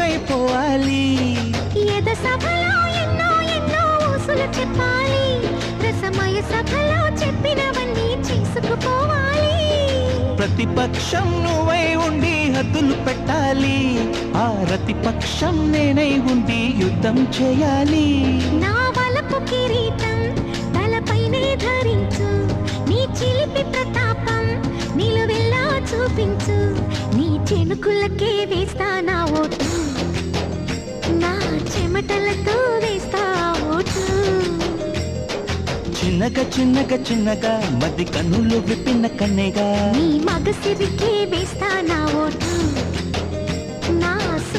ఎందుకైపోవాలి ఎద సభలో ఎన్నో ఎన్నో ఊసులు చెప్పాలి రసమయ సభలో చెప్పినవన్నీ చేసుకుపోవాలి ప్రతిపక్షం నువ్వై ఉండి హద్దులు పెట్టాలి ఆ ప్రతిపక్షం నేనై ఉండి యుద్ధం చేయాలి నా వలపు కిరీటం తలపైనే ధరించు నీ చిలిపి ప్రతాపం నిలువెల్లా చూపించు నీ చెనుకులకే వేస్తా నా ఓటు నా చెమటలతో వేస్తా ఓటు చిన్నగా చిన్నగా చిన్నగా మధ్య కన్నులు విప్పిన కన్నెగా నీ మగసిరికే వేస్తా నా ఓటు